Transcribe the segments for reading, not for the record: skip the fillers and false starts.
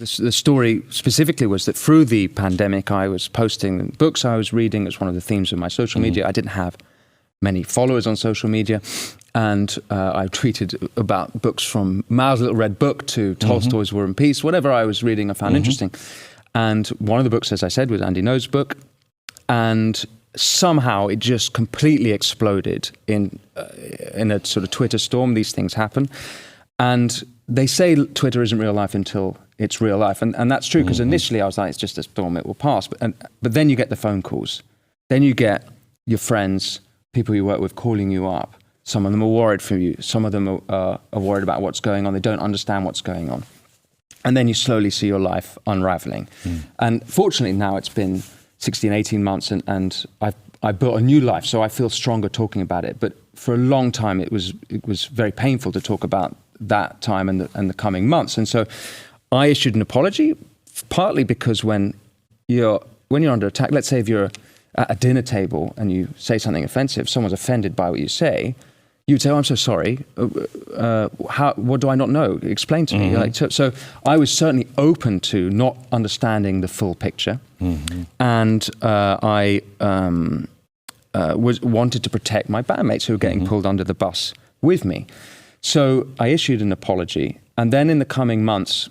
The story specifically was that through the pandemic, I was posting books I was reading as one of the themes of my social media. I didn't have many followers on social media, and I tweeted about books from Mao's Little Red Book to Tolstoy's War and Peace, whatever I was reading I found interesting. And one of the books, as I said, was Andy Ngo's book, and somehow it just completely exploded in a sort of Twitter storm. These things happen. And they say Twitter isn't real life until it's real life. And that's true, because initially I was like, it's just a storm, it will pass. But then you get the phone calls. Then you get your friends, people you work with calling you up. Some of them are worried for you. Some of them are worried about what's going on. They don't understand what's going on. And then you slowly see your life unraveling. And fortunately now it's been 16, 18 months and I built a new life. So I feel stronger talking about it. But for a long time, it was very painful to talk about that time and the coming months. And so I issued an apology, partly because when you're under attack, let's say if you're at a dinner table and you say something offensive, someone's offended by what you say, you'd say, oh, I'm so sorry. What do I not know? Explain to me. So I was certainly open to not understanding the full picture. And I wanted to protect my bandmates who were getting pulled under the bus with me. So I issued an apology. And then in the coming months,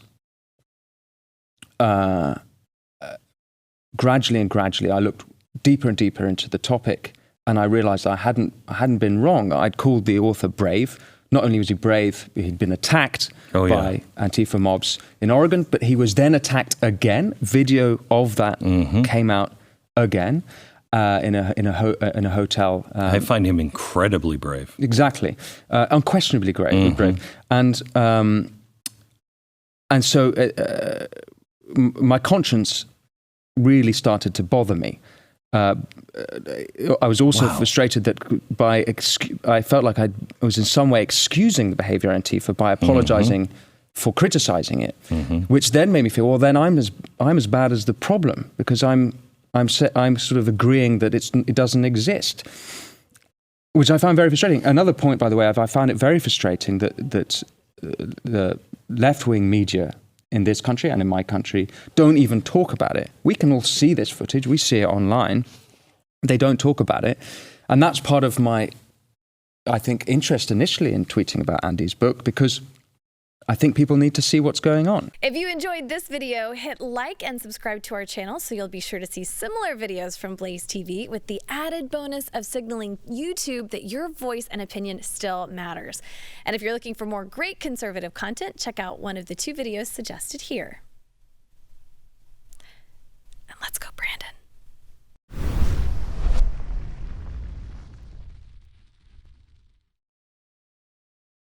gradually, I looked deeper and deeper into the topic, and I realized I hadn't been wrong. I'd called the author brave. Not only was he brave, he'd been attacked by Antifa mobs in Oregon, but he was then attacked again. Video of that came out again in a hotel. I find him incredibly brave. Exactly, unquestionably brave. And so my conscience really started to bother me. I was also frustrated that I felt like I was in some way excusing the behavior of Antifa by apologizing for criticizing it, which then made me feel, well, then I'm as bad as the problem, because I'm sort of agreeing that it doesn't exist, which I found very frustrating. Another point, by the way, I found it very frustrating that the left-wing media in this country and in my country don't even talk about it. We can all see this footage. We see it online. They don't talk about it. And that's part of my, I think, interest initially in tweeting about Andy's book, because I think people need to see what's going on. If you enjoyed this video, hit like and subscribe to our channel so you'll be sure to see similar videos from BlazeTV, with the added bonus of signaling YouTube that your voice and opinion still matters. And if you're looking for more great conservative content, check out one of the 2 videos suggested here.